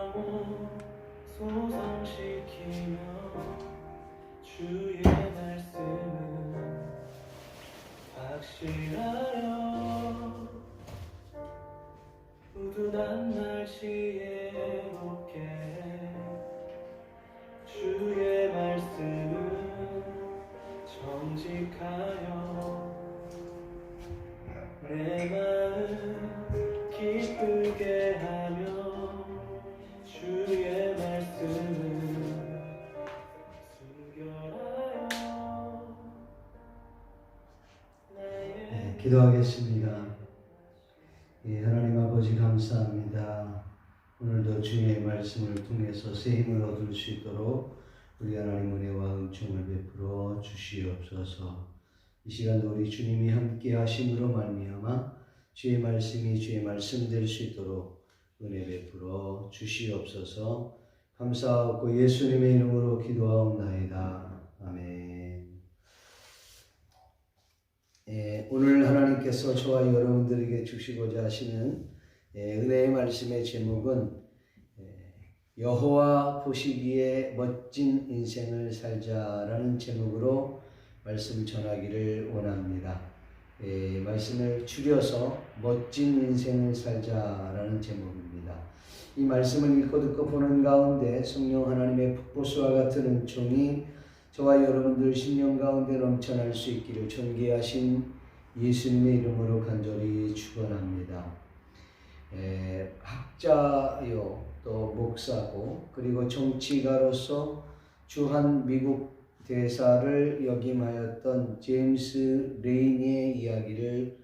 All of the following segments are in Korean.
하고 소성시키며 주의 말씀은 확실하여 우둔한 날씨에 높게 주의 말씀은 정직하여 내 마음 기쁘게 하며 주의 말씀은 순결하여 나의 기도하겠습니다. 하나님 아버지 감사합니다. 오늘도 주의 말씀을 통해서 새 힘을 얻을 수 있도록 우리 하나님 은혜와 은총을 베풀어 주시옵소서. 이 시간도 우리 주님이 함께 하심으로 말미암아 주의 말씀이 주의 말씀 될 수 있도록 은혜 베풀어 주시옵소서. 감사하고 예수님의 이름으로 기도하옵나이다. 아멘. 오늘 하나님께서 저와 여러분들에게 주시고자 하시는 은혜의 말씀의 제목은 여호와 보시기에 멋진 인생을 살자라는 제목으로 말씀 전하기를 원합니다. 말씀을 줄여서 멋진 인생을 살자라는 제목입니다. 이 말씀을 읽고 듣고 보는 가운데 성령 하나님의 폭포수와 같은 은총이 저와 여러분들 심령 가운데 넘쳐날 수 있기를 존귀하신 예수님의 이름으로 간절히 축원합니다. 학자요 또 목사고 그리고 정치가로서 주한 미국 대사를 역임하였던 제임스 레이니의 이야기를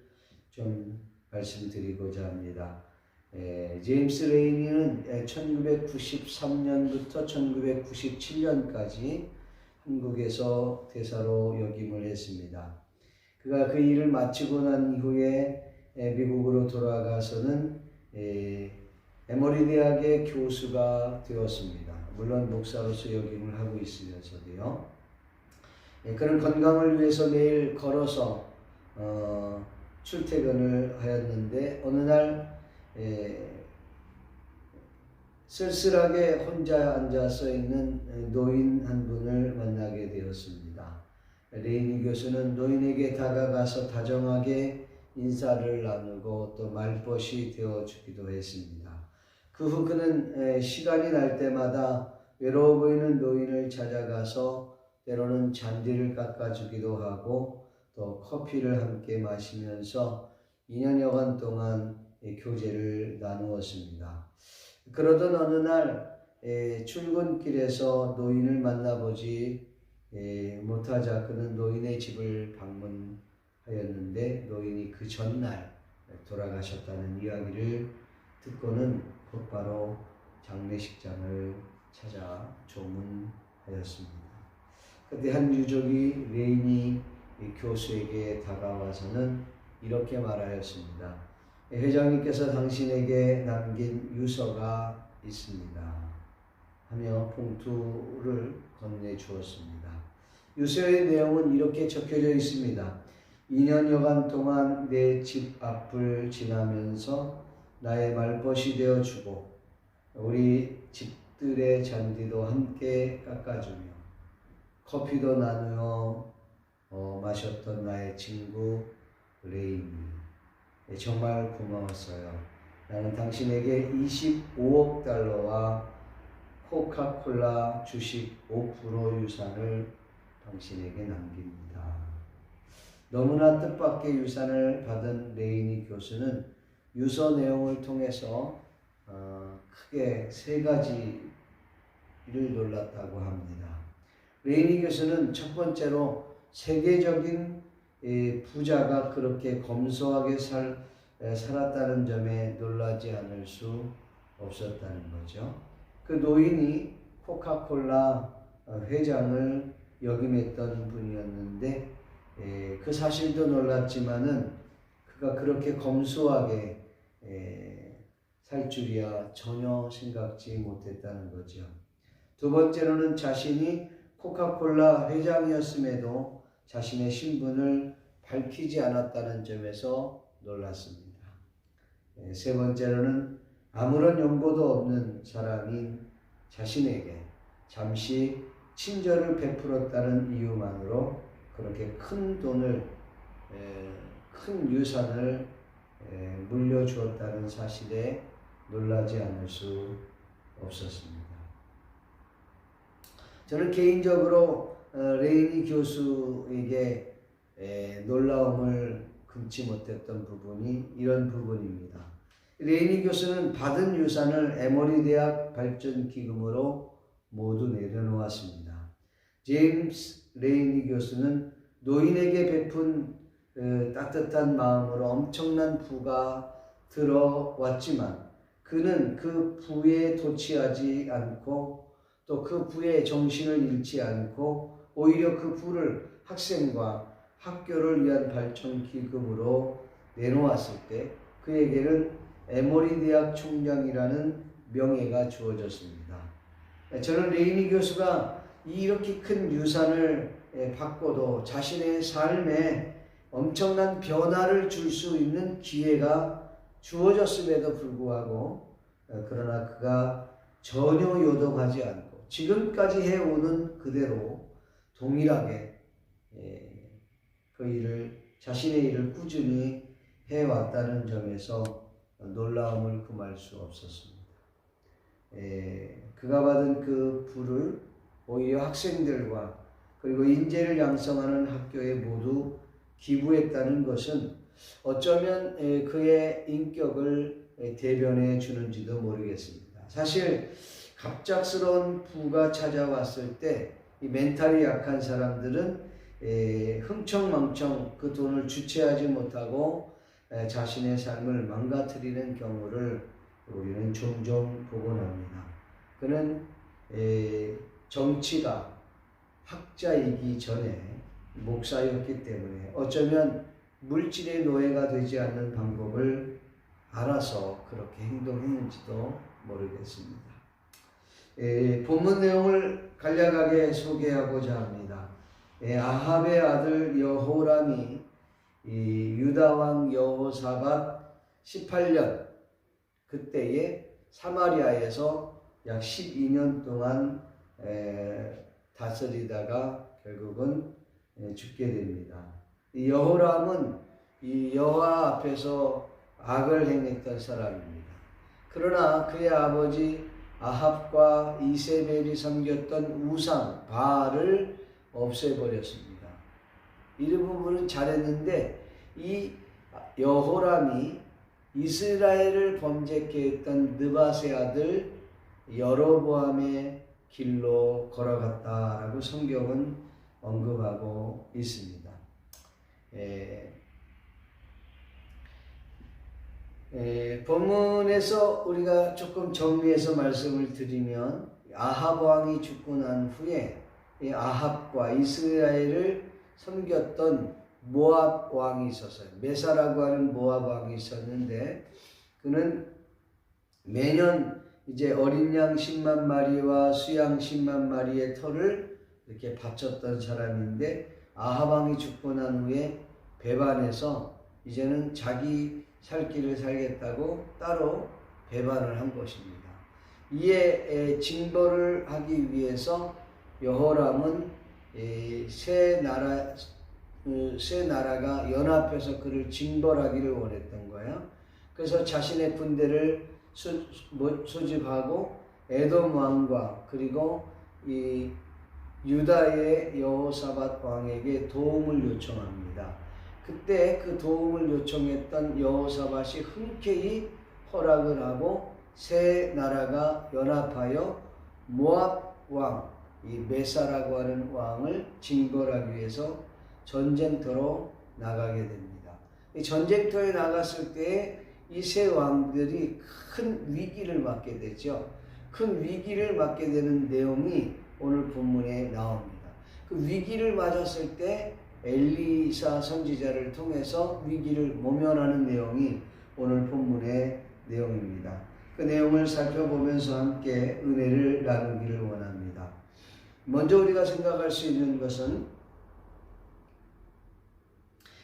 좀 말씀드리고자 합니다. 제임스 레이니는 1993년부터 1997년까지 한국에서 대사로 역임을 했습니다. 그가 그 일을 마치고 난 이후에 미국으로 돌아가서는 에머리 대학의 교수가 되었습니다. 물론 목사로서 역임을 하고 있으면서도요. 그는 건강을 위해서 매일 걸어서 출퇴근을 하였는데 어느 날 쓸쓸하게 혼자 앉아서 있는 노인 한 분을 만나게 되었습니다. 레이니 교수는 노인에게 다가가서 다정하게 인사를 나누고 또 말벗이 되어주기도 했습니다. 그 후 그는 시간이 날 때마다 외로워 보이는 노인을 찾아가서 때로는 잔디를 깎아주기도 하고 또 커피를 함께 마시면서 2년여간 동안 교제를 나누었습니다. 그러던 어느 날 출근길에서 노인을 만나보지 못하자 그는 노인의 집을 방문하였는데 노인이 그 전날 돌아가셨다는 이야기를 듣고는 곧바로 장례식장을 찾아 조문하였습니다. 그때 한 유족이 레이니 교수에게 다가와서는 이렇게 말하였습니다. 회장님께서 당신에게 남긴 유서가 있습니다. 하며 봉투를 건네주었습니다. 유서의 내용은 이렇게 적혀져 있습니다. 2년여간 동안 내 집 앞을 지나면서 나의 말벗이 되어주고 우리 집들의 잔디도 함께 깎아주며 커피도 나누어 마셨던 나의 친구 레이니, 정말 고마웠어요. 나는 당신에게 25억 달러와 코카콜라 주식 5% 유산을 당신에게 남깁니다. 너무나 뜻밖의 유산을 받은 레이니 교수는 유서 내용을 통해서 크게 세 가지를 놀랐다고 합니다. 레이니 교수는 첫 번째로 세계적인 부자가 그렇게 검소하게 살았다는 점에 놀라지 않을 수 없었다는 거죠. 그 노인이 코카콜라 회장을 역임했던 분이었는데 그 사실도 놀랐지만은 그가 그렇게 검소하게 살 줄이야 전혀 생각지 못했다는 거죠. 두 번째로는 자신이 코카콜라 회장이었음에도 자신의 신분을 밝히지 않았다는 점에서 놀랐습니다. 세 번째로는 아무런 연고도 없는 사람인 자신에게 잠시 친절을 베풀었다는 이유만으로 그렇게 큰 돈을, 큰 유산을 물려주었다는 사실에 놀라지 않을 수 없었습니다. 저는 개인적으로 레이니 교수에게 놀라움을 금치 못했던 부분이 이런 부분입니다. 레이니 교수는 받은 유산을 에머리 대학 발전 기금으로 모두 내려놓았습니다. 제임스 레이니 교수는 노인에게 베푼 따뜻한 마음으로 엄청난 부가 들어왔지만 그는 그 부에 도취하지 않고 또 그 부에 정신을 잃지 않고 오히려 그 부를 학생과 학교를 위한 발전 기금으로 내놓았을 때 그에게는 에머리 대학 총장이라는 명예가 주어졌습니다. 저는 레이니 교수가 이렇게 큰 유산을 받고도 자신의 삶에 엄청난 변화를 줄 수 있는 기회가 주어졌음에도 불구하고 그러나 그가 전혀 요동하지 않고 지금까지 해오는 그대로 동일하게 그 일을, 자신의 일을 꾸준히 해왔다는 점에서 놀라움을 금할 수 없었습니다. 그가 받은 그 부를 오히려 학생들과 그리고 인재를 양성하는 학교에 모두 기부했다는 것은 어쩌면 그의 인격을 대변해 주는지도 모르겠습니다. 사실 갑작스러운 부가 찾아왔을 때 이 멘탈이 약한 사람들은 흥청망청 그 돈을 주체하지 못하고 자신의 삶을 망가뜨리는 경우를 우리는 종종 보곤 합니다. 그는 정치가 학자이기 전에 목사였기 때문에 어쩌면 물질의 노예가 되지 않는 방법을 알아서 그렇게 행동했는지도 모르겠습니다. 본문 내용을 간략하게 소개하고자 합니다. 아합의 아들 여호람이 유다 왕 여호사밧 18년 그때에 사마리아에서 약 12년 동안 다스리다가 결국은 죽게 됩니다. 이 여호람은 이 여호와 앞에서 악을 행했던 사람입니다. 그러나 그의 아버지 아합과 이세벨이 섬겼던 우상 바알을 없애버렸습니다. 이 부분은 잘했는데 이 여호람이 이스라엘을 범죄케 했던 느밧의 아들 여로보암의 길로 걸어갔다라고 성경은 언급하고 있습니다. 본문에서 우리가 조금 정리해서 말씀을 드리면 아합 왕이 죽고 난 후에 이 아합과 이스라엘을 섬겼던 모압 왕이 있었어요. 메사라고 하는 모압 왕이 있었는데 그는 매년 이제 어린 양 10만 마리와 수양 10만 마리의 털을 이렇게 바쳤던 사람인데 아합 왕이 죽고 난 후에 배반해서 이제는 자기 살 길을 살겠다고 따로 배반을 한 것입니다. 이에 징벌을 하기 위해서 여호람은 세 나라가 연합해서 그를 징벌하기를 원했던 거예요. 그래서 자신의 군대를 소집하고 에돔 왕과 그리고 이 유다의 여호사밧 왕에게 도움을 요청합니다. 그때 그 도움을 요청했던 여호사밧이 흔쾌히 허락을 하고 세 나라가 연합하여 모압 왕, 이 메사라고 하는 왕을 징벌하기 위해서 전쟁터로 나가게 됩니다. 이 전쟁터에 나갔을 때 이 세 왕들이 큰 위기를 맞게 되죠. 큰 위기를 맞게 되는 내용이 오늘 본문에 나옵니다. 그 위기를 맞았을 때 엘리사 선지자를 통해서 위기를 모면하는 내용이 오늘 본문의 내용입니다. 그 내용을 살펴보면서 함께 은혜를 나누기를 원합니다. 먼저 우리가 생각할 수 있는 것은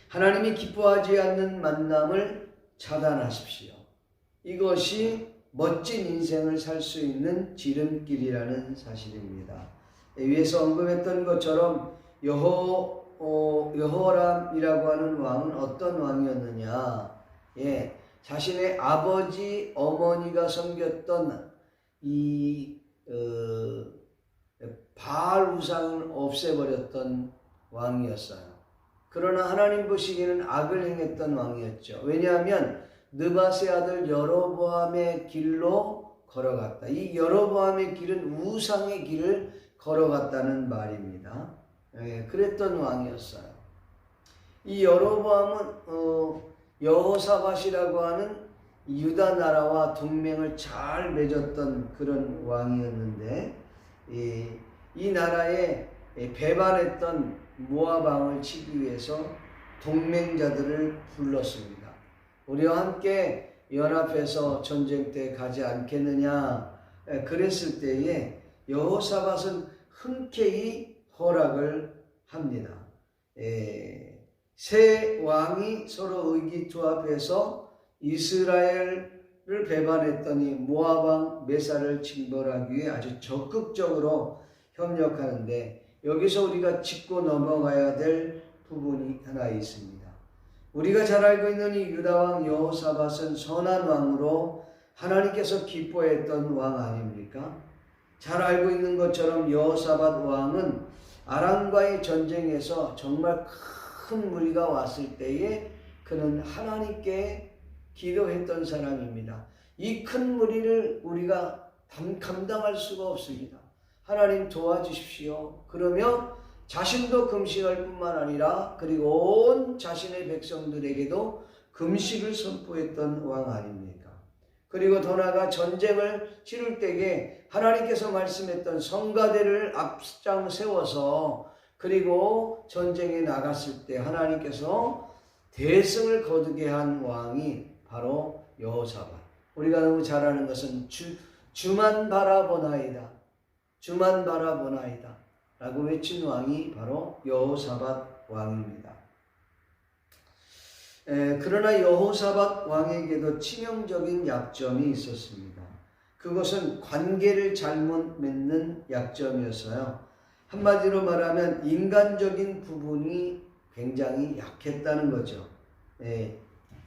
하나님이 기뻐하지 않는 만남을 차단하십시오. 이것이 멋진 인생을 살 수 있는 지름길이라는 사실입니다. 위에서 언급했던 것처럼 여호람이라고 하는 왕은 어떤 왕이었느냐? 자신의 아버지, 어머니가 섬겼던 이 바알 우상을 없애버렸던 왕이었어요. 그러나 하나님 보시기에는 악을 행했던 왕이었죠. 왜냐하면 느밧의 아들 여로보암의 길로 걸어갔다. 이 여로보암의 길은 우상의 길을 걸어갔다는 말입니다. 그랬던 왕이었어요. 이 여로보암은 여호사밧이라고 하는 유다 나라와 동맹을 잘 맺었던 그런 왕이었는데 이 나라에 배반했던 모압 왕을 치기 위해서 동맹자들을 불렀습니다. 우리와 함께 연합해서 전쟁 때 가지 않겠느냐 그랬을 때에 여호사밧은 흔쾌히 허락을 합니다. 세 왕이 서로 의기투합해서 이스라엘을 배반했더니 모압 왕 메사를 징벌하기 위해 아주 적극적으로 협력하는데 여기서 우리가 짚고 넘어가야 될 부분이 하나 있습니다. 우리가 잘 알고 있는 이 유다왕 여호사밧은 선한 왕으로 하나님께서 기뻐했던 왕 아닙니까? 잘 알고 있는 것처럼 여호사밧 왕은 아람과의 전쟁에서 정말 큰 무리가 왔을 때에 그는 하나님께 기도했던 사람입니다. 이 큰 무리를 우리가 감당할 수가 없습니다. 하나님 도와주십시오. 그러며 자신도 금식할 뿐만 아니라 그리고 온 자신의 백성들에게도 금식을 선포했던 왕 아닙니까? 그리고 더 나아가 전쟁을 치를 때에 하나님께서 말씀했던 성가대를 앞장 세워서 그리고 전쟁에 나갔을 때 하나님께서 대승을 거두게 한 왕이 바로 여호사밧. 우리가 너무 잘 아는 것은 주만 바라보나이다. 주만 바라보나이다. 라고 외친 왕이 바로 여호사밧 왕입니다. 그러나 여호사밧 왕에게도 치명적인 약점이 있었습니다. 그것은 관계를 잘못 맺는 약점이었어요. 한마디로 말하면 인간적인 부분이 굉장히 약했다는 거죠.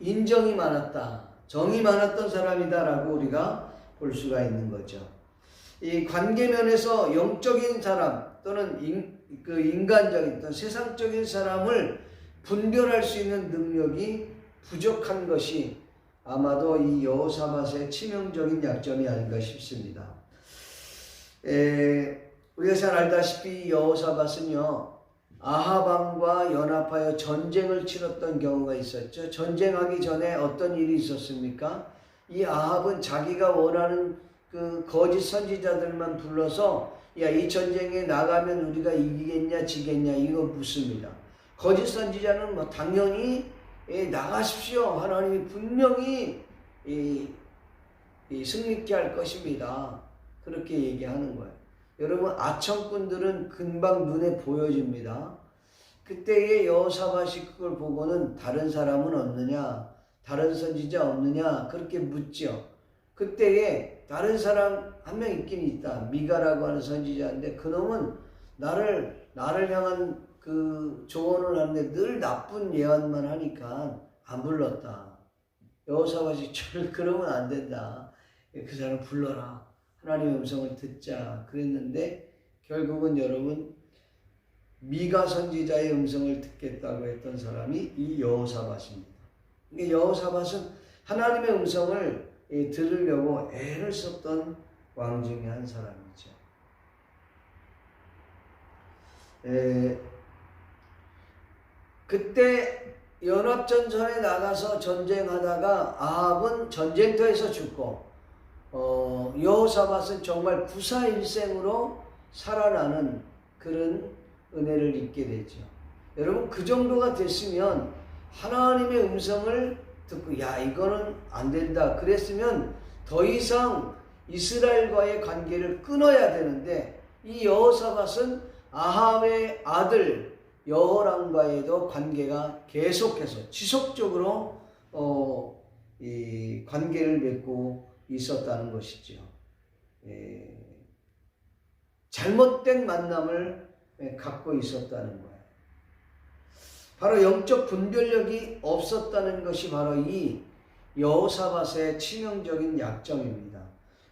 인정이 많았다, 정이 많았던 사람이다라고 우리가 볼 수가 있는 거죠. 이 관계면에서 영적인 사람 또는 인간적인 또는 세상적인 사람을 분별할 수 있는 능력이 부족한 것이 아마도 이 여호사밧의 치명적인 약점이 아닌가 싶습니다. 우리가 잘 알다시피 여호사밧은요 아합 왕과 연합하여 전쟁을 치렀던 경우가 있었죠. 전쟁하기 전에 어떤 일이 있었습니까? 이 아합은 자기가 원하는 그 거짓 선지자들만 불러서 야, 이 전쟁에 나가면 우리가 이기겠냐 지겠냐 이거 묻습니다. 거짓 선지자는 뭐 당연히 나가십시오. 하나님이 분명히 승리케 할 것입니다. 그렇게 얘기하는 거예요. 여러분 아청꾼들은 금방 눈에 보여집니다. 그때의 여호사밧이 그걸 보고는 다른 사람은 없느냐, 다른 선지자 없느냐 그렇게 묻죠. 그때에 다른 사람 한 명 있긴 있다. 미가라고 하는 선지자인데 그놈은 나를 향한 그 조언을 하는데 늘 나쁜 예언만 하니까 안 불렀다. 여호사밧이 저를 그러면 안 된다. 그 사람 불러라. 하나님의 음성을 듣자. 그랬는데 결국은 여러분 미가 선지자의 음성을 듣겠다고 했던 사람이 이 여호사밧입니다. 그러니까 여호사밧은 하나님의 음성을 들으려고 애를 썼던 왕 중에 한 사람이죠. 그때 연합전선에 나가서 전쟁하다가 아합은 전쟁터에서 죽고 여호사밧은 정말 구사일생으로 살아나는 그런 은혜를 입게 되죠. 여러분 그 정도가 됐으면 하나님의 음성을 듣고 야 이거는 안 된다 그랬으면 더 이상 이스라엘과의 관계를 끊어야 되는데 이 여호사밧은 아합의 아들 여호람과의도 관계가 계속해서 지속적으로 이 관계를 맺고 있었다는 것이죠. 잘못된 만남을 갖고 있었다는 거예요. 바로 영적 분별력이 없었다는 것이 바로 이 여호사밧의 치명적인 약점입니다.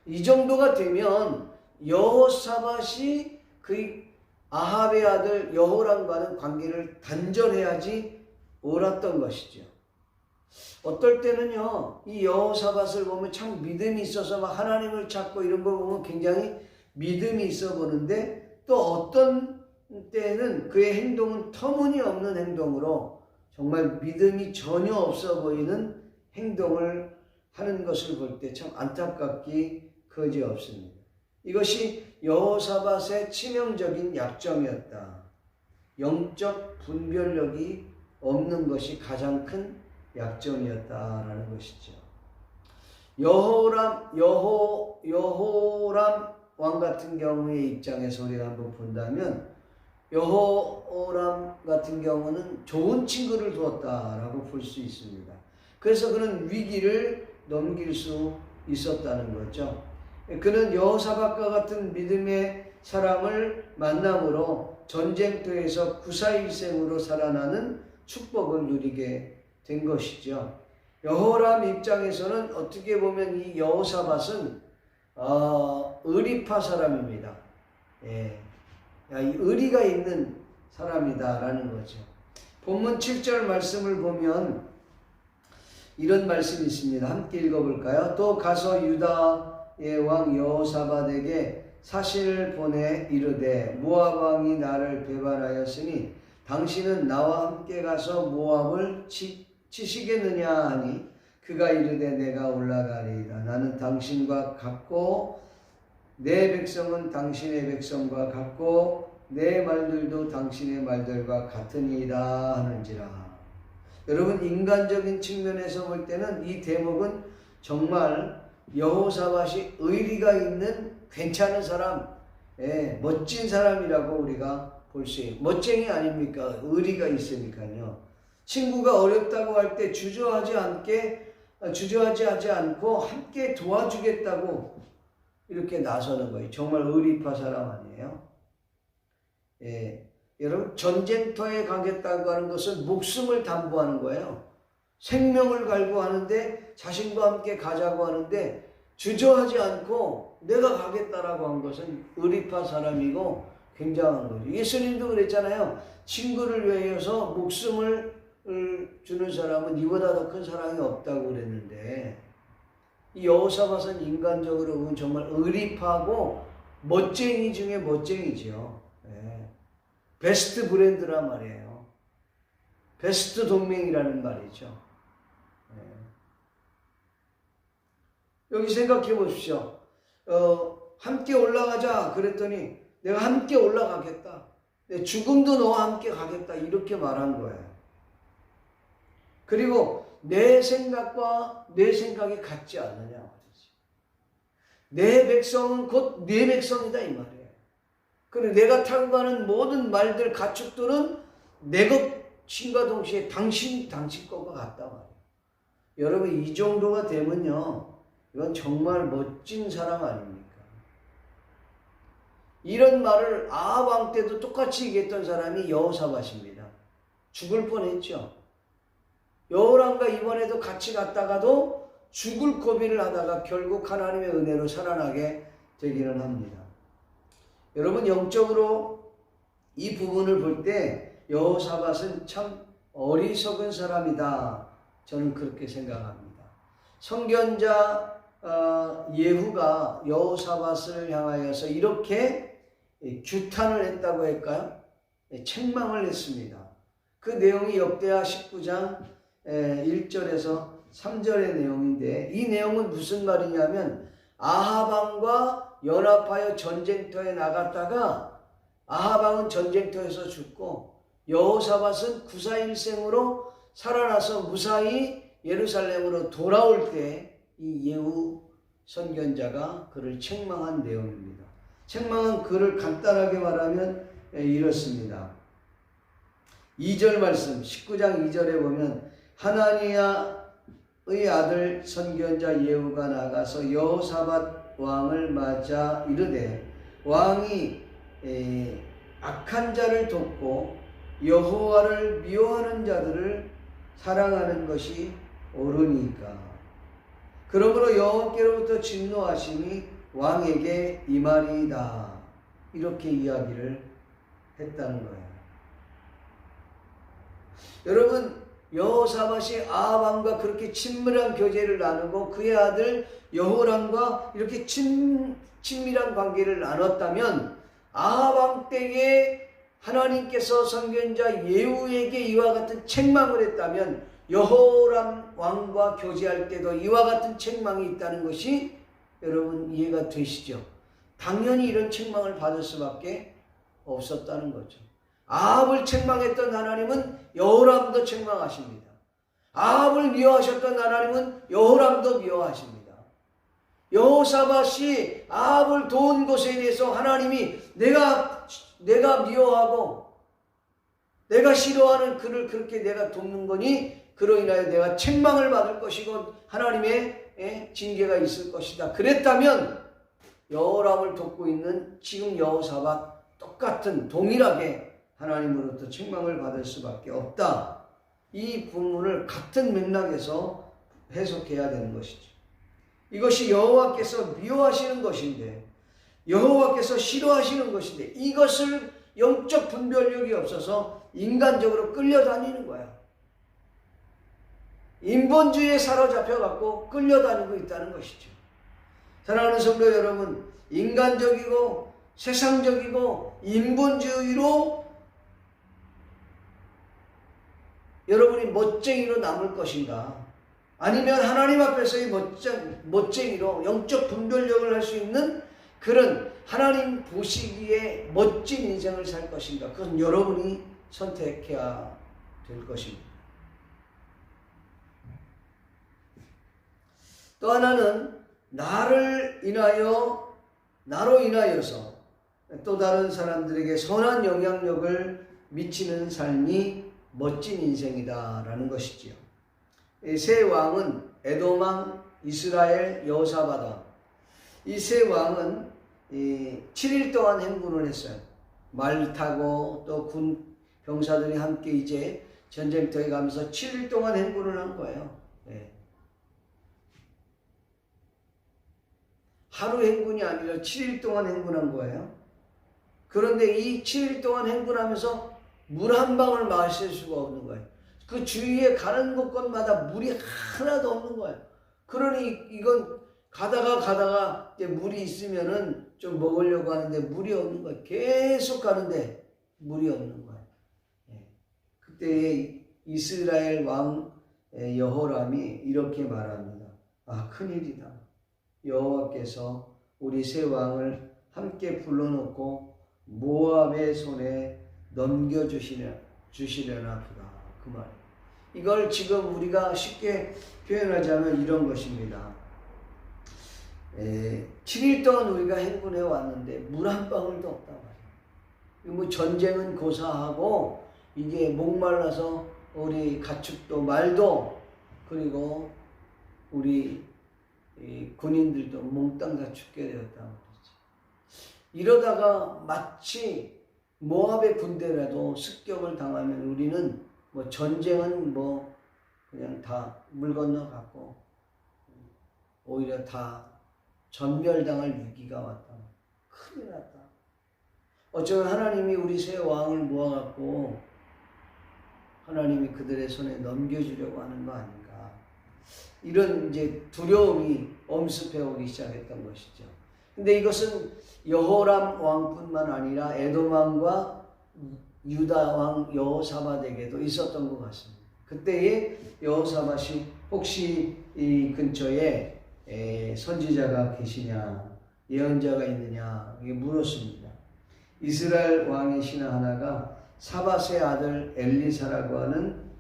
이 정도가 되면 여호사밧이 그 아합의 아들 여호람과는 관계를 단절해야지 옳았던 것이죠. 어떨 때는요, 이 여호사밧을 보면 참 믿음이 있어서 막 하나님을 찾고 이런 걸 보면 굉장히 믿음이 있어 보는데, 또 어떤 때는 그의 행동은 터무니없는 행동으로 정말 믿음이 전혀 없어 보이는 행동을 하는 것을 볼 때 참 안타깝기 그지없습니다. 이것이 여호사밧의 치명적인 약점이었다. 영적 분별력이 없는 것이 가장 큰 약점이었다라는 것이죠. 여호람 왕 같은 경우의 입장에서 우리가 한번 본다면, 여호람 같은 경우는 좋은 친구를 두었다라고 볼 수 있습니다. 그래서 그는 위기를 넘길 수 있었다는 거죠. 그는 여호사밧과 같은 믿음의 사람을 만남으로 전쟁터에서 구사일생으로 살아나는 축복을 누리게 된 것이죠. 여호람 입장에서는 어떻게 보면 이 여호사밧은 의리파 사람입니다. 이 의리가 있는 사람이다라는 거죠. 본문 7절 말씀을 보면 이런 말씀이 있습니다. 함께 읽어볼까요? 또 가서 유다의 왕 여호사밧에게 사신을 보내 이르되, 모압 왕이 나를 배반하였으니 당신은 나와 함께 가서 모압을 치시겠느냐 하니, 그가 이르되 내가 올라가리이다. 나는 당신과 같고 내 백성은 당신의 백성과 같고 내 말들도 당신의 말들과 같으니이다 하는지라. 여러분, 인간적인 측면에서 볼 때는 이 대목은 정말 여호사밧이 의리가 있는 괜찮은 사람, 멋진 사람이라고 우리가 볼 수 있어요. 멋쟁이 아닙니까? 의리가 있으니까요. 친구가 어렵다고 할 때 주저하지 않고 함께 도와주겠다고 이렇게 나서는 거예요. 정말 의리파 사람 아니에요? 여러분, 전쟁터에 가겠다고 하는 것은 목숨을 담보하는 거예요. 생명을 갈고 하는데, 자신과 함께 가자고 하는데 주저하지 않고 내가 가겠다라고 한 것은 의리파 사람이고 굉장한 거죠. 예수님도 그랬잖아요. 친구를 위해서 목숨을 주는 사람은 이보다 더 큰 사랑이 없다고 그랬는데, 이 여호사밧은 인간적으로 보면 정말 의리파고 멋쟁이 중에 멋쟁이죠. 베스트 브랜드란 말이에요. 베스트 동맹이라는 말이죠. 여기 생각해 보십시오. 함께 올라가자 그랬더니 내가 함께 올라가겠다. 내 죽음도 너와 함께 가겠다. 이렇게 말한 거예요. 그리고 내 생각과 내 생각이 같지 않느냐 말이지. 내 백성은 곧 내 백성이다 이 말이에요. 그리고 내가 타고 가는 모든 말들, 가축들은 내 것과 동시에 당신 것과 같다 말이에요. 여러분, 이 정도가 되면요, 이건 정말 멋진 사람 아닙니까? 이런 말을 아합 왕 때도 똑같이 얘기했던 사람이 여호사밧입니다. 죽을 뻔했죠. 여호람과 이번에도 같이 갔다가도 죽을 고비를 하다가 결국 하나님의 은혜로 살아나게 되기는 합니다. 여러분, 영적으로 이 부분을 볼 때 여호사밧은 참 어리석은 사람이다. 저는 그렇게 생각합니다. 선견자 예후가 여호사밧을 향하여서 이렇게 규탄을 했다고 할까요? 책망을 했습니다. 그 내용이 역대하 19장 1절에서 3절의 내용인데, 이 내용은 무슨 말이냐면, 아합 왕과 연합하여 전쟁터에 나갔다가 아합 왕은 전쟁터에서 죽고 여호사밧은 구사일생으로 살아나서 무사히 예루살렘으로 돌아올 때 이 예후 선견자가 그를 책망한 내용입니다. 책망한 글을 간단하게 말하면 이렇습니다. 2절 말씀 19장 2절에 보면, 하나니야 아들 선견자 예후가 나가서 여호사밧 왕을 맞아 이르되 왕이 악한 자를 돕고 여호와를 미워하는 자들을 사랑하는 것이 옳으니까. 그러므로 여호와께로부터 진노하심이 왕에게 임하리이다. 이렇게 이야기를 했다는 거예요. 여러분, 여호사밧이 아합 왕과 그렇게 친밀한 교제를 나누고 그의 아들 여호람과 이렇게 친밀한 관계를 나눴다면 아합 왕 때에 하나님께서 선견자 예후에게 이와 같은 책망을 했다면 여호람 왕과 교제할 때도 이와 같은 책망이 있다는 것이 여러분 이해가 되시죠? 당연히 이런 책망을 받을 수밖에 없었다는 거죠. 아합을 책망했던 하나님은 여호람도 책망하십니다. 아합을 미워하셨던 하나님은 여호람도 미워하십니다. 여호사밧이 아합을 도운 것에 대해서 하나님이 내가 미워하고 내가 싫어하는 그를 그렇게 내가 돕는 거니 그로 인하여 내가 책망을 받을 것이고 하나님의 징계가 있을 것이다. 그랬다면 여호람을 돕고 있는 지금 여호사밧 똑같은 동일하게 하나님으로부터 책망을 받을 수밖에 없다. 이 본문을 같은 맥락에서 해석해야 되는 것이죠. 이것이 여호와께서 미워하시는 것인데 여호와께서 싫어하시는 것인데 이것을 영적 분별력이 없어서 인간적으로 끌려다니는 거야. 인본주의에 사로잡혀갖고 끌려다니고 있다는 것이죠. 사랑하는 성도 여러분, 인간적이고 세상적이고 인본주의로 여러분이 멋쟁이로 남을 것인가? 아니면 하나님 앞에서의 멋쟁이로 영적 분별력을 할 수 있는 그런 하나님 보시기에 멋진 인생을 살 것인가? 그건 여러분이 선택해야 될 것입니다. 또 하나는 나로 인하여서 또 다른 사람들에게 선한 영향력을 미치는 삶이 멋진 인생이다라는 것이지요. 세 왕은 에돔 왕, 이스라엘, 여호사밧 왕. 이 세 왕은 7일 동안 행군을 했어요. 말 타고 또 군 병사들이 함께 이제 전쟁터에 가면서 7일 동안 행군을 한 거예요. 하루 행군이 아니라 7일 동안 행군한 거예요. 그런데 이 7일 동안 행군하면서 물 한 방울 마실 수가 없는 거예요. 그 주위에 가는 곳곳마다 물이 하나도 없는 거예요. 그러니 이건 가다가 이제 물이 있으면은 좀 먹으려고 하는데 물이 없는 거예요. 계속 가는데 물이 없는 거예요. 그때 이스라엘 왕 여호람이 이렇게 말합니다. 아, 큰일이다. 여호와께서 우리 세 왕을 함께 불러놓고 모압의 손에 넘겨주시려나 보다. 그 말. 이걸 지금 우리가 쉽게 표현하자면 이런 것입니다. 7일 동안 우리가 행군해 왔는데 물 한 방울도 없단 말이에요. 뭐 전쟁은 고사하고 이게 목말라서 우리 가축도 말도 그리고 우리 군인들도 몽땅 다 죽게 되었단 말이지. 이러다가 마치 모압의 군대라도 습격을 당하면 우리는 뭐 전쟁은 뭐 그냥 다 물 건너갔고 오히려 다 전멸당할 위기가 왔다. 큰일 났다. 어쩌면 하나님이 우리 세 왕을 모아갖고 하나님이 그들의 손에 넘겨주려고 하는 거 아닌가. 이런 이제 두려움이 엄습해 오기 시작했던 것이죠. 근데 이것은 여호람 왕뿐만 아니라 에돔 왕과 유다 왕 여호사밧에게도 있었던 것 같습니다. 그때에 여호사밧이 혹시 이 근처에 선지자가 계시냐, 예언자가 있느냐 물었습니다. 이스라엘 왕의 신하 하나가 사밧의 아들 엘리사라고 하는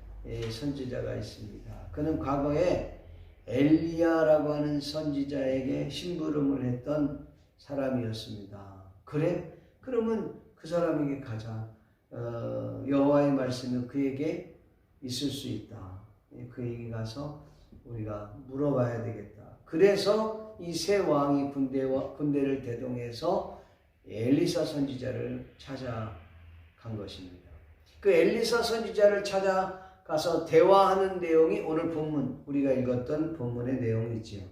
선지자가 있습니다. 그는 과거에 엘리야라고 하는 선지자에게 심부름을 했던 사람이었습니다. 그래? 그러면 그 사람에게 가자. 여호와의 말씀이 그에게 있을 수 있다. 그에게 가서 우리가 물어봐야 되겠다. 그래서 이 세 왕이 군대를 대동해서 엘리사 선지자를 찾아간 것입니다. 그 엘리사 선지자를 찾아가서 대화하는 내용이 오늘 본문, 우리가 읽었던 본문의 내용이지요.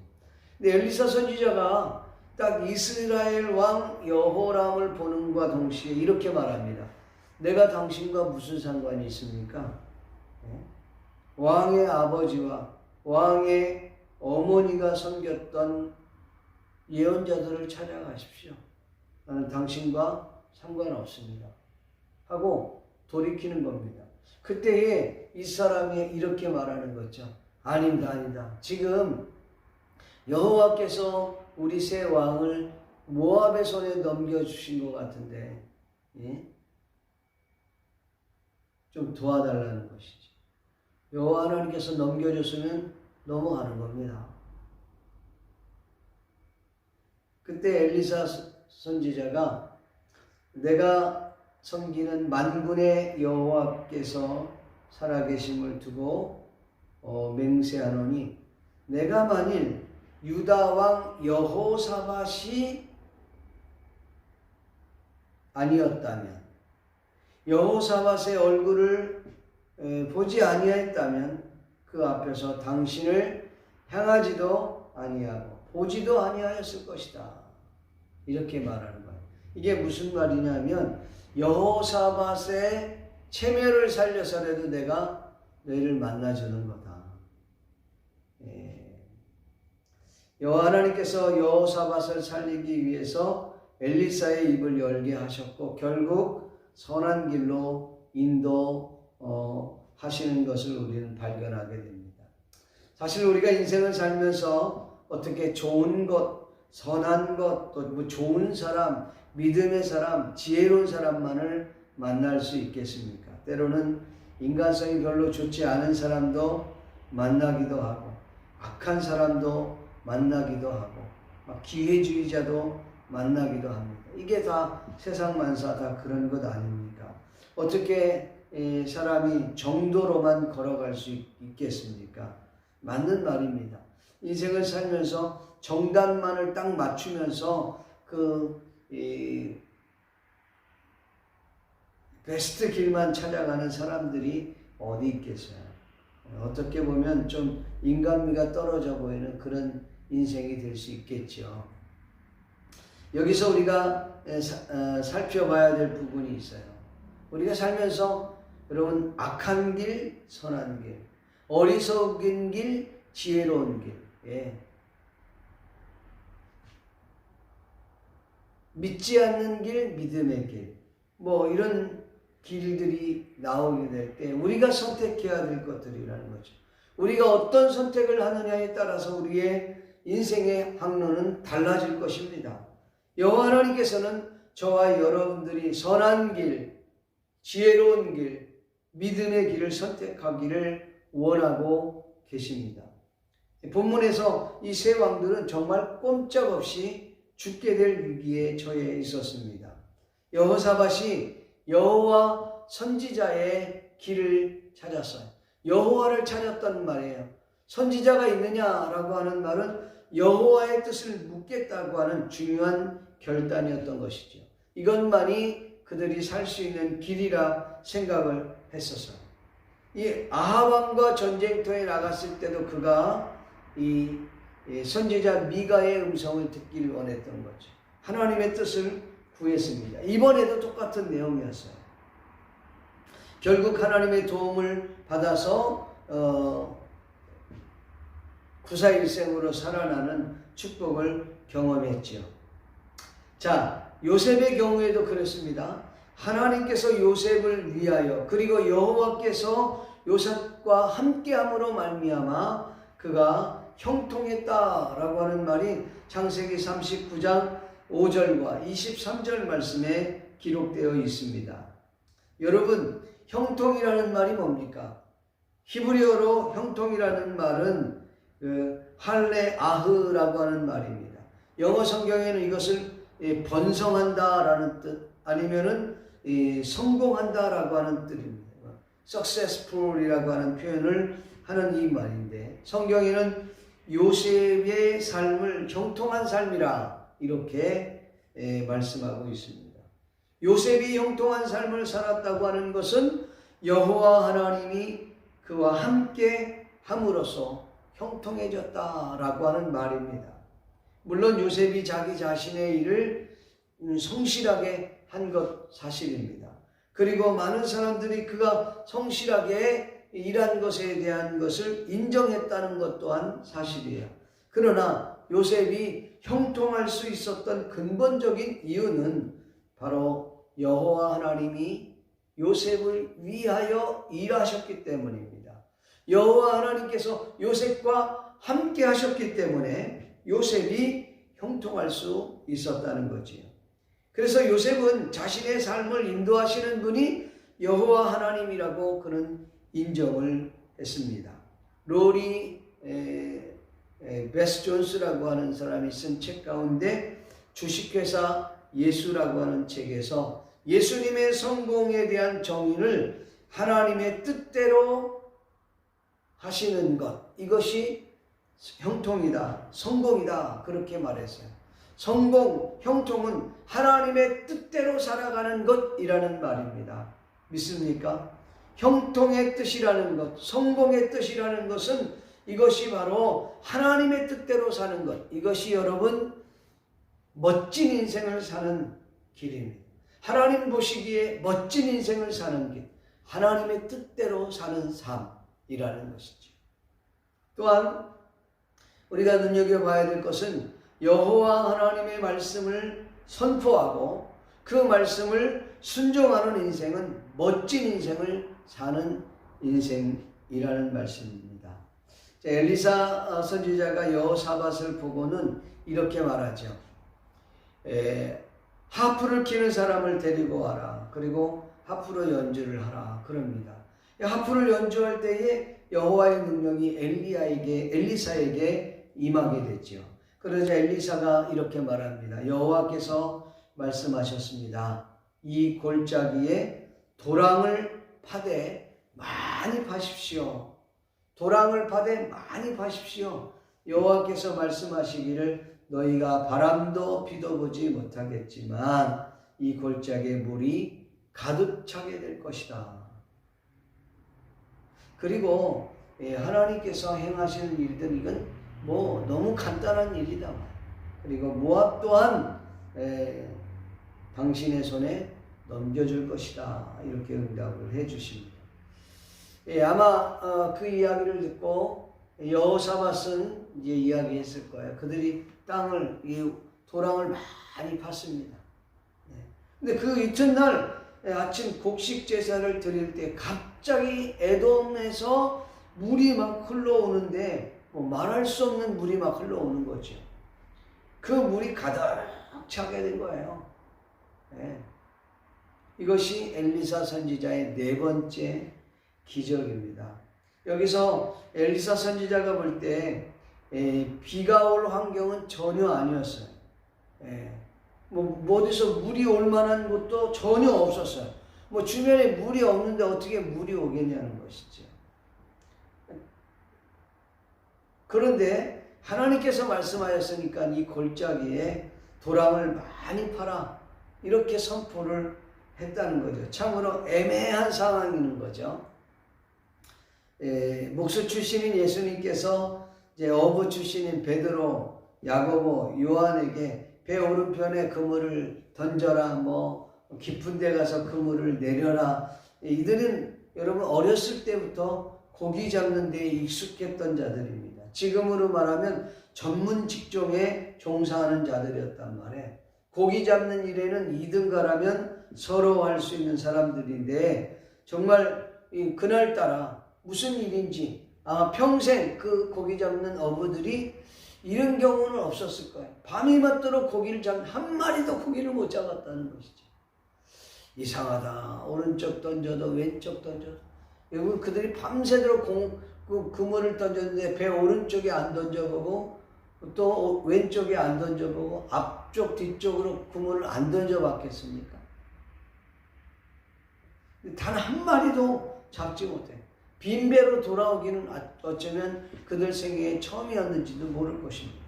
근데 엘리사 선지자가 딱 이스라엘 왕 여호람을 보는과 동시에 이렇게 말합니다. 내가 당신과 무슨 상관이 있습니까? 왕의 아버지와 왕의 어머니가 섬겼던 예언자들을 찾아가십시오. 나는 당신과 상관없습니다. 하고 돌이키는 겁니다. 그때에 이 사람이 이렇게 말하는 거죠. 아니다. 지금 여호와께서 우리 세 왕을 모압의 손에 넘겨주신 것 같은데, 예? 좀 도와달라는 것이지. 여호와 하나님께서 넘겨줬으면 넘어가는 겁니다. 그때 엘리사 선지자가 내가 섬기는 만군의 여호와께서 살아계심을 두고 맹세하노니 내가 만일 유다 왕 여호사밧이 아니었다면, 여호사밧의 얼굴을 보지 아니하였다면 그 앞에서 당신을 향하지도 아니하고 보지도 아니하였을 것이다. 이렇게 말하는 거예요. 이게 무슨 말이냐면 여호사밧의 체면을 살려서라도 내가 너희를 만나주는 거다. 여호와 하나님께서 여호사밧을 살리기 위해서 엘리사의 입을 열게 하셨고 결국 선한 길로 인도하시는 것을 우리는 발견하게 됩니다. 사실 우리가 인생을 살면서 어떻게 좋은 것, 선한 것, 또 뭐 좋은 사람, 믿음의 사람, 지혜로운 사람만을 만날 수 있겠습니까? 때로는 인간성이 별로 좋지 않은 사람도 만나기도 하고 악한 사람도 만나기도 하고 막 기회주의자도 만나기도 합니다. 이게 다 세상 만사 다 그런 것 아닙니까? 어떻게 사람이 정도로만 걸어갈 수 있겠습니까? 맞는 말입니다. 인생을 살면서 정답만을 딱 맞추면서 베스트 길만 찾아가는 사람들이 어디 있겠어요? 어떻게 보면 좀 인간미가 떨어져 보이는 그런 인생이 될 수 있겠죠. 여기서 우리가 살펴봐야 될 부분이 있어요. 우리가 살면서 여러분 악한 길, 선한 길, 어리석은 길, 지혜로운 길, 믿지 않는 길, 믿음의 길, 뭐 이런 길들이 나오게 될 때 우리가 선택해야 될 것들이라는 거죠. 우리가 어떤 선택을 하느냐에 따라서 우리의 인생의 항로는 달라질 것입니다. 여호와 하나님께서는 저와 여러분들이 선한 길, 지혜로운 길, 믿음의 길을 선택하기를 원하고 계십니다. 본문에서 이 세 왕들은 정말 꼼짝없이 죽게 될 위기에 처해 있었습니다. 여호사밧이 여호와 선지자의 길을 찾았어요. 여호와를 찾았단 말이에요. 선지자가 있느냐라고 하는 말은 여호와의 뜻을 묻겠다고 하는 중요한 결단이었던 것이죠. 이것만이 그들이 살 수 있는 길이라 생각을 했었어요. 이 아합 왕과 전쟁터에 나갔을 때도 그가 이 선지자 미가의 음성을 듣기를 원했던 거죠. 하나님의 뜻을 구했습니다. 이번에도 똑같은 내용이었어요. 결국 하나님의 도움을 받아서 구사일생으로 살아나는 축복을 경험했죠. 자, 요셉의 경우에도 그렇습니다. 하나님께서 요셉을 위하여 그리고 여호와께서 요셉과 함께함으로 말미암아 그가 형통했다라고 하는 말이 창세기 39장 5절과 23절 말씀에 기록되어 있습니다. 여러분, 형통이라는 말이 뭡니까? 히브리어로 형통이라는 말은 할레아흐라고 하는 말입니다. 영어 성경에는 이것을 번성한다라는 뜻, 아니면은 성공한다라고 하는 뜻입니다. successful이라고 하는 표현을 하는 이 말인데, 성경에는 요셉의 삶을 형통한 삶이라 이렇게 말씀하고 있습니다. 요셉이 형통한 삶을 살았다고 하는 것은 여호와 하나님이 그와 함께 함으로써 형통해졌다라고 하는 말입니다. 물론 요셉이 자기 자신의 일을 성실하게 한 것 사실입니다. 그리고 많은 사람들이 그가 성실하게 일한 것에 대한 것을 인정했다는 것 또한 사실이에요. 그러나 요셉이 형통할 수 있었던 근본적인 이유는 바로 여호와 하나님이 요셉을 위하여 일하셨기 때문입니다. 여호와 하나님께서 요셉과 함께 하셨기 때문에 요셉이 형통할 수 있었다는 거지요. 그래서 요셉은 자신의 삶을 인도하시는 분이 여호와 하나님이라고 그는 인정을 했습니다. 로리 베스 존스라고 하는 사람이 쓴 책 가운데 주식회사 예수라고 하는 책에서 예수님의 성공에 대한 정의를 하나님의 뜻대로 하시는 것, 이것이 형통이다, 성공이다, 그렇게 말했어요. 성공, 형통은 하나님의 뜻대로 살아가는 것이라는 말입니다. 믿습니까? 형통의 뜻이라는 것, 성공의 뜻이라는 것은 이것이 바로 하나님의 뜻대로 사는 것, 이것이 여러분 멋진 인생을 사는 길입니다. 하나님 보시기에 멋진 인생을 사는 길, 하나님의 뜻대로 사는 삶이라는 것이죠. 또한 우리가 눈여겨봐야 될 것은 여호와 하나님의 말씀을 선포하고 그 말씀을 순종하는 인생은 멋진 인생을 사는 인생이라는 말씀입니다. 엘리사 선지자가 여호사밧을 보고는 이렇게 말하죠. 하프를 키는 사람을 데리고 와라. 그리고 하프로 연주를 하라. 그럽니다. 하프를 연주할 때에 여호와의 능력이 엘리사에게 임하게 됐죠. 그러자 엘리사가 이렇게 말합니다. 여호와께서 말씀하셨습니다. 이 골짜기에 도랑을 파되 많이 파십시오. 도랑을 파되 많이 파십시오. 여호와께서 말씀하시기를 너희가 바람도 비도 보지 못하겠지만 이 골짜기에 물이 가득 차게 될 것이다. 그리고 하나님께서 행하실 일들, 이건 너무 간단한 일이다. 그리고 모압 또한 당신의 손에 넘겨줄 것이다. 이렇게 응답을 해주십니다. 아마 그 이야기를 듣고 여호사밧은 이제 이야기했을 거예요. 그들이 땅을, 이 도랑을 많이 팠습니다. 근데 그 이튿날 아침 곡식 제사를 드릴 때 갑자기 에돔에서 물이 막 흘러오는데 말할 수 없는 물이 막 흘러오는 거죠. 그 물이 가득 차게 된 거예요. 이것이 엘리사 선지자의 네 번째 기적입니다. 여기서 엘리사 선지자가 볼 때 비가 올 환경은 전혀 아니었어요. 어디서 물이 올 만한 곳도 전혀 없었어요. 주변에 물이 없는데 어떻게 물이 오겠냐는 것이죠. 그런데 하나님께서 말씀하셨으니까 이 골짜기에 도랑을 많이 팔아, 이렇게 선포를 했다는 거죠. 참으로 애매한 상황인 거죠. 목수 출신인 예수님께서 이제 어부 출신인 베드로, 야고보, 요한에게 배 오른편에 그물을 던져라, 깊은 데 가서 그물을 내려라. 이들은 여러분 어렸을 때부터 고기 잡는 데에 익숙했던 자들입니다. 지금으로 말하면 전문 직종에 종사하는 자들이었단 말이에요. 고기 잡는 일에는 2등가라면 서로 할 수 있는 사람들인데, 정말 그날따라 무슨 일인지 평생 그 고기 잡는 어부들이 이런 경우는 없었을 거예요. 밤이 맞도록 고기를 한 마리도 고기를 못 잡았다는 것이죠. 이상하다. 오른쪽 던져도 왼쪽 던져도. 여러분, 그들이 밤새도록 그물을 던졌는데 배 오른쪽에 안 던져보고 또 왼쪽에 안 던져보고 앞쪽 뒤쪽으로 그물을 안 던져봤겠습니까? 단 한 마리도 잡지 못해. 빈배로 돌아오기는 어쩌면 그들 생애의 처음이었는지도 모를 것입니다.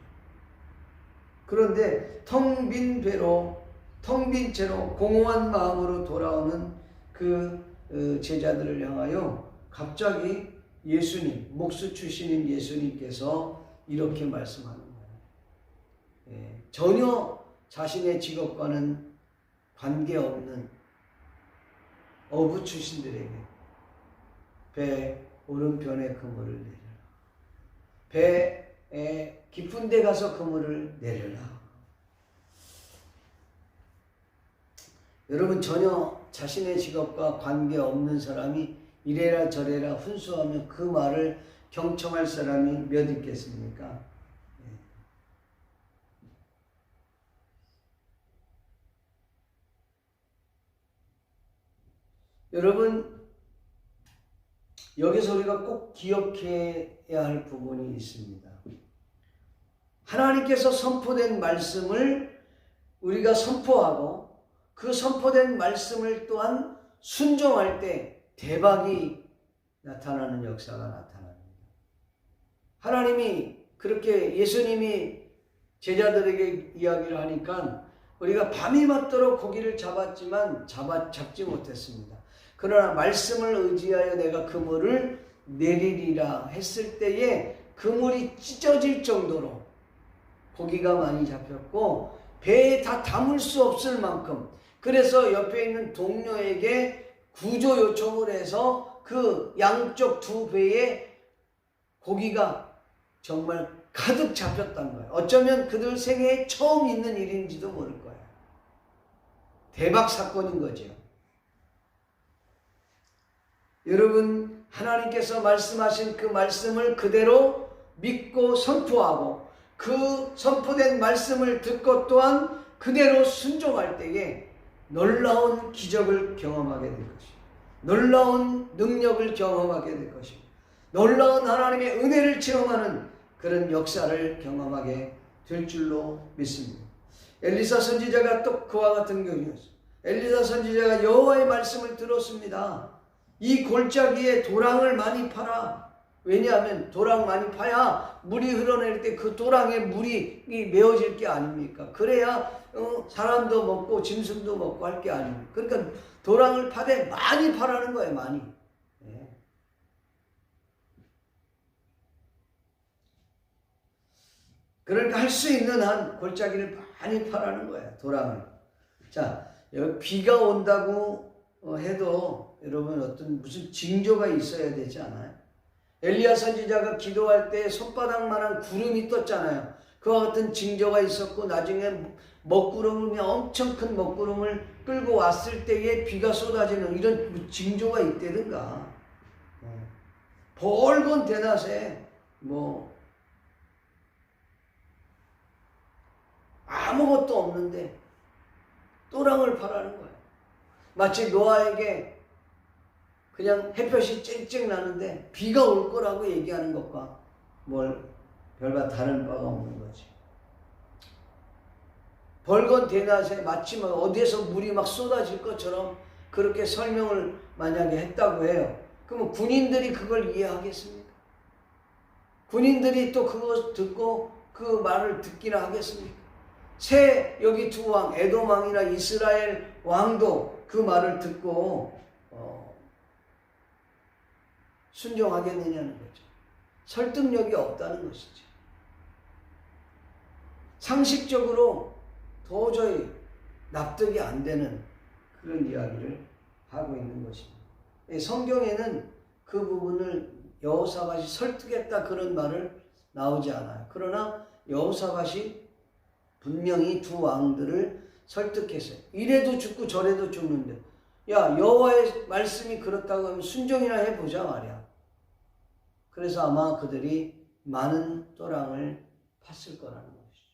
그런데 텅 빈 배로, 텅 빈 채로 공허한 마음으로 돌아오는 그 제자들을 향하여 갑자기 예수님, 목수 출신인 예수님께서 이렇게 말씀하는 거예요. 전혀 자신의 직업과는 관계없는 어부 출신들에게 배 오른편에 그물을 내려라. 배에 깊은 데 가서 그물을 내려라. 여러분, 전혀 자신의 직업과 관계없는 사람이 이래라 저래라 훈수하며 그 말을 경청할 사람이 몇 있겠습니까? 여러분, 여기서 우리가 꼭 기억해야 할 부분이 있습니다. 하나님께서 선포된 말씀을 우리가 선포하고 그 선포된 말씀을 또한 순종할 때 대박이 나타나는 역사가 나타납니다. 하나님이 그렇게 예수님이 제자들에게 이야기를 하니까 우리가 밤이 맞도록 고기를 잡았지만 잡지 못했습니다. 그러나 말씀을 의지하여 내가 그물을 내리리라 했을 때에 그물이 찢어질 정도로 고기가 많이 잡혔고 배에 다 담을 수 없을 만큼, 그래서 옆에 있는 동료에게 구조 요청을 해서 그 양쪽 두 배에 고기가 정말 가득 잡혔단 거예요. 어쩌면 그들 생애에 처음 있는 일인지도 모를 거예요. 대박 사건인 거죠. 여러분, 하나님께서 말씀하신 그 말씀을 그대로 믿고 선포하고 그 선포된 말씀을 듣고 또한 그대로 순종할 때에 놀라운 기적을 경험하게 될 것입니다. 놀라운 능력을 경험하게 될 것입니다. 놀라운 하나님의 은혜를 체험하는 그런 역사를 경험하게 될 줄로 믿습니다. 엘리사 선지자가 또 그와 같은 경우였어요. 엘리사 선지자가 여호와의 말씀을 들었습니다. 이 골짜기에 도랑을 많이 파라. 왜냐하면 도랑 많이 파야 물이 흘러낼 때 그 도랑에 물이 메워질 게 아닙니까? 그래야 사람도 먹고 짐승도 먹고 할 게 아닙니까? 그러니까 도랑을 파되 많이 파라는 거예요. 많이. 네. 그러니까 할 수 있는 한 골짜기를 많이 파라는 거예요. 도랑을. 자, 여기 비가 온다고 해도 여러분 어떤 무슨 징조가 있어야 되지 않아요? 엘리야 선지자가 기도할 때 손바닥만한 구름이 떴잖아요. 그와 같은 징조가 있었고 나중에 먹구름을, 그냥 엄청 큰 먹구름을 끌고 왔을 때에 비가 쏟아지는 이런 징조가 있다든가. 벌건 대낮에 아무것도 없는데 또랑을 파라는 거예요. 마치 노아에게 그냥 햇볕이 쨍쨍 나는데 비가 올 거라고 얘기하는 것과 별반 다른 바가 없는 거지. 벌건 대낮에 마치 어디에서 물이 막 쏟아질 것처럼 그렇게 설명을 만약에 했다고 해요. 그러면 군인들이 그걸 이해하겠습니까? 군인들이 또 그거 듣고 그 말을 듣기나 하겠습니까? 여기 두 왕, 에돔 왕이나 이스라엘 왕도 그 말을 듣고 순종하겠느냐는 거죠. 설득력이 없다는 것이죠. 상식적으로 도저히 납득이 안 되는 그런 이야기를 하고 있는 것입니다. 성경에는 그 부분을 여호사밧이 설득했다 그런 말을 나오지 않아요. 그러나 여호사밧이 분명히 두 왕들을 설득했어요. 이래도 죽고 저래도 죽는데 야, 여호와의 말씀이 그렇다고 하면 순종이나 해보자 말이야. 그래서 아마 그들이 많은 또랑을 팠을 거라는 것이죠.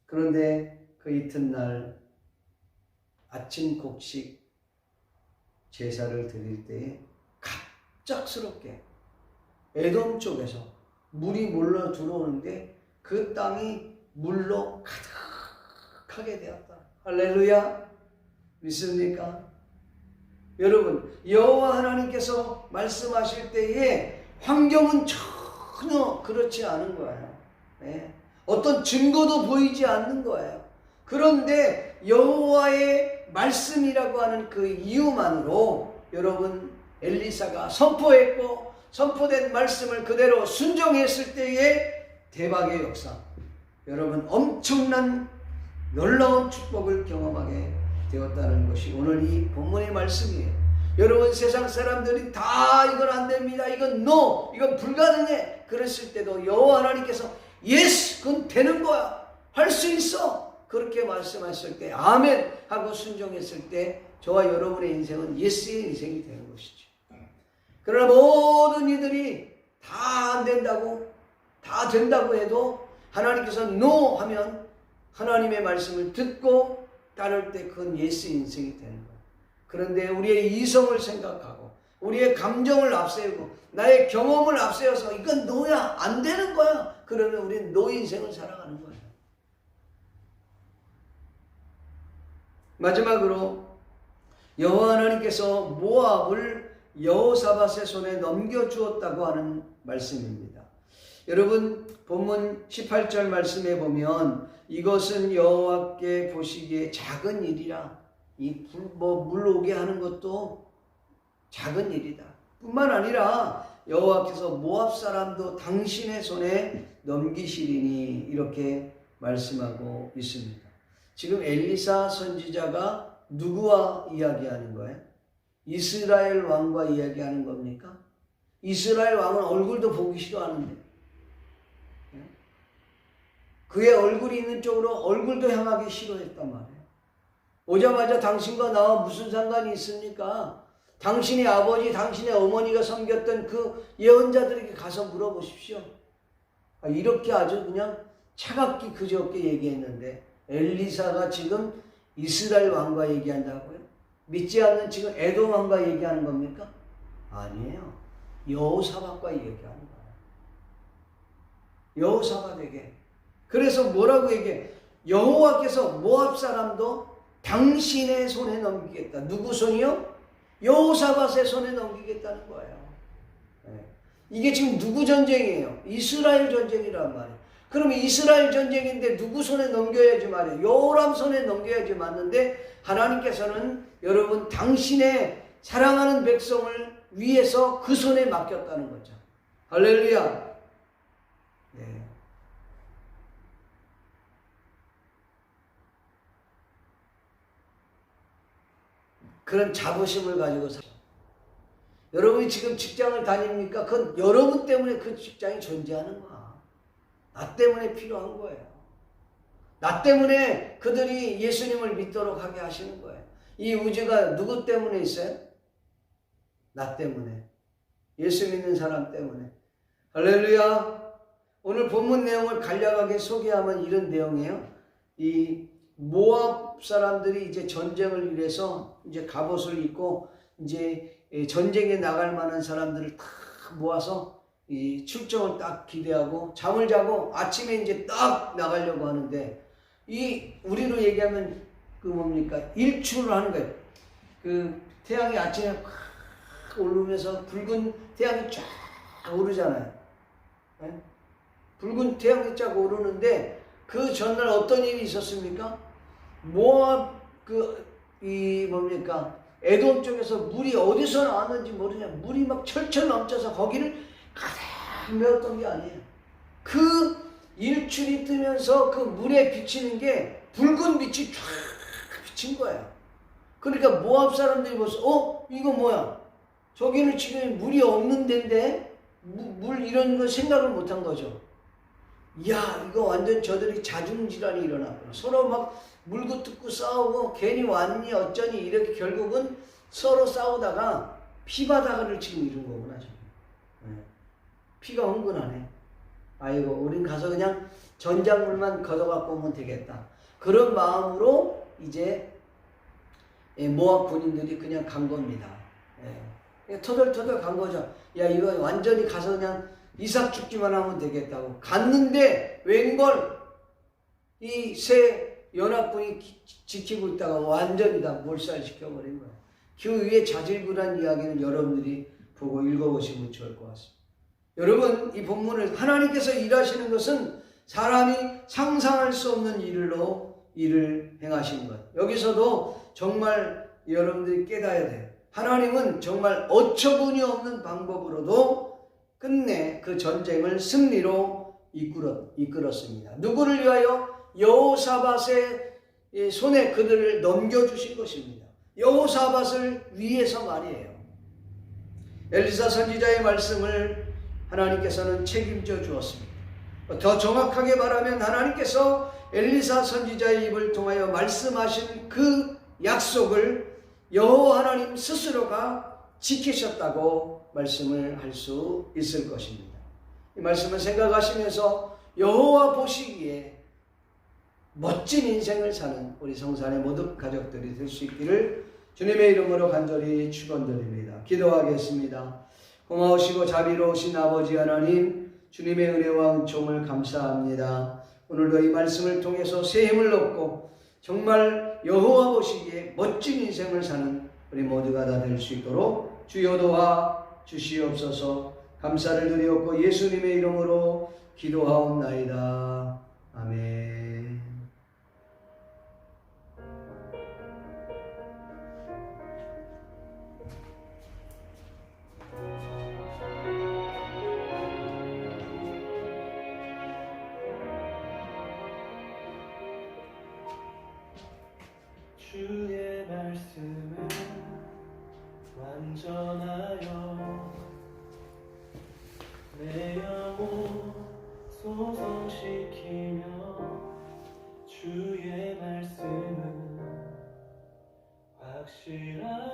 그런데 그 이튿날 아침 곡식 제사를 드릴 때에 갑작스럽게 에돔 쪽에서 물이 몰려 들어오는데 그 땅이 물로 가득하게 되었다. 할렐루야! 믿습니까? 여러분, 여호와 하나님께서 말씀하실 때에 환경은 전혀 그렇지 않은 거예요. 네. 어떤 증거도 보이지 않는 거예요. 그런데 여호와의 말씀이라고 하는 그 이유만으로 여러분, 엘리사가 선포했고 선포된 말씀을 그대로 순종했을 때의 대박의 역사, 여러분 엄청난 놀라운 축복을 경험하게 되었다는 것이 오늘 이 본문의 말씀이에요. 여러분, 세상 사람들이 다 이건 안 됩니다, 이건 NO, 이건 불가능해 그랬을 때도 여호와 하나님께서 예스, 그건 되는 거야, 할 수 있어, 그렇게 말씀하실 때 아멘 하고 순종했을 때 저와 여러분의 인생은 예스의 인생이 되는 것이죠. 그러나 모든 이들이 다 안 된다고, 다 된다고 해도 하나님께서 NO 하면 하나님의 말씀을 듣고 따를 때 그건 예스 인생이 되는 거예요. 그런데 우리의 이성을 생각하고 우리의 감정을 앞세우고 나의 경험을 앞세워서 이건 NO야, 안 되는 거야, 그러면 우리는 NO 인생을 살아가는 거예요. 마지막으로 여호와 하나님께서 모압을 여호사밧의 손에 넘겨주었다고 하는 말씀입니다. 여러분, 본문 18절 말씀에 보면 이것은 여호와께 보시기에 작은 일이라, 이 물 오게 하는 것도 작은 일이다 뿐만 아니라 여호와께서 모압 사람도 당신의 손에 넘기시리니 이렇게 말씀하고 있습니다. 지금 엘리사 선지자가 누구와 이야기하는 거예요? 이스라엘 왕과 이야기하는 겁니까? 이스라엘 왕은 얼굴도 보기 싫어하는데, 그의 얼굴이 있는 쪽으로 얼굴도 향하기 싫어했단 말이에요. 오자마자 당신과 나와 무슨 상관이 있습니까? 당신의 아버지, 당신의 어머니가 섬겼던 그 예언자들에게 가서 물어보십시오. 이렇게 아주 그냥 차갑게 그저께 얘기했는데 엘리사가 지금 이스라엘 왕과 얘기한다고요? 믿지 않는 지금 에돔 왕과 얘기하는 겁니까? 아니에요. 여호사밧과 얘기하는 거예요. 여호사밧에게. 그래서 뭐라고 얘기해? 여호와께서 모압 사람도 당신의 손에 넘기겠다. 누구 손이요? 여호사밧의 손에 넘기겠다는 거예요. 네. 이게 지금 누구 전쟁이에요? 이스라엘 전쟁이란 말이에요. 그러면 이스라엘 전쟁인데 누구 손에 넘겨야지 말이에요? 여호람 손에 넘겨야지 맞는데 하나님께서는 여러분 당신의 사랑하는 백성을 위해서 그 손에 맡겼다는 거죠. 할렐루야. 네. 그런 자부심을 가지고 여러분이 지금 직장을 다닙니까? 그건 여러분 때문에 그 직장이 존재하는 거야. 나 때문에 필요한 거예요. 나 때문에 그들이 예수님을 믿도록 하게 하시는 거예요. 이 우주가 누구 때문에 있어요? 나 때문에. 예수 믿는 사람 때문에. 할렐루야. 오늘 본문 내용을 간략하게 소개하면 이런 내용이에요. 이 모압 사람들이 이제 전쟁을 위해서 이제 갑옷을 입고 이제 전쟁에 나갈 만한 사람들을 다 모아서 이 출정을 딱 기대하고 잠을 자고 아침에 이제 딱 나가려고 하는데 이 우리로 얘기하면 그 뭡니까? 일출을 하는 거예요. 그 태양이 아침에 확 오르면서 붉은 태양이 쫙 오르잖아요. 네? 붉은 태양이 쫙 오르는데 그 전날 어떤 일이 있었습니까? 모압 이 뭡니까? 에돔 쪽에서 물이 어디서 나왔는지 모르냐. 물이 막 철철 넘쳐서 거기를 가득 메웠던 게 아니에요. 그 일출이 뜨면서 그 물에 비치는 게 붉은 빛이 쫙 비친 거예요. 그러니까 모압 사람들이 벌써 이거 뭐야? 저기는 지금 물이 없는 데인데 물 이런 거 생각을 못한 거죠. 이야, 이거 완전 저들이 자중질환이 일어났구나. 서로 막 물고 뜯고 싸우고 괜히 왔니 어쩌니 이렇게 결국은 서로 싸우다가 피바다를 지금 이룬 거구나. 지금. 네. 피가 흥분하네. 아이고, 우린 가서 그냥 전작물만 걷어갖고 오면 되겠다. 그런 마음으로 이제 모압 군인들이 그냥 간 겁니다. 예. 터덜터덜 간 거죠. 야, 이거 완전히 가서 그냥 이삭 죽기만 하면 되겠다고 갔는데 웬걸 이 세 연합군이 지키고 있다가 완전히 다 몰살시켜버린 거예요. 그 위에 자질구레한 이야기는 여러분들이 보고 읽어보시면 좋을 것 같습니다. 여러분, 이 본문을 하나님께서 일하시는 것은 사람이 상상할 수 없는 일을 행하신 것. 여기서도 정말 여러분들이 깨달아야 돼요. 하나님은 정말 어처구니 없는 방법으로도 끝내 그 전쟁을 승리로 이끌었습니다. 누구를 위하여? 여호사밧의 손에 그들을 넘겨주신 것입니다. 여호사밧을 위해서 말이에요. 엘리사 선지자의 말씀을 하나님께서는 책임져 주었습니다. 더 정확하게 말하면 하나님께서 엘리사 선지자의 입을 통하여 말씀하신 그 약속을 여호와 하나님 스스로가 지키셨다고 말씀을 할 수 있을 것입니다. 이 말씀을 생각하시면서 여호와 보시기에 멋진 인생을 사는 우리 성산의 모든 가족들이 될 수 있기를 주님의 이름으로 간절히 축원드립니다. 기도하겠습니다. 고마우시고 자비로우신 아버지 하나님, 주님의 은혜와 은총을 감사합니다. 오늘도 이 말씀을 통해서 새 힘을 얻고 정말 여호와 보시기에 멋진 인생을 사는 우리 모두가 다 될 수 있도록 주여 도와 주시옵소서. 감사를 드리옵고 예수님의 이름으로 기도하옵나이다. 아멘. 주의 말씀은 완전하여 내 영혼 소성시키며 주의 말씀은 확실하여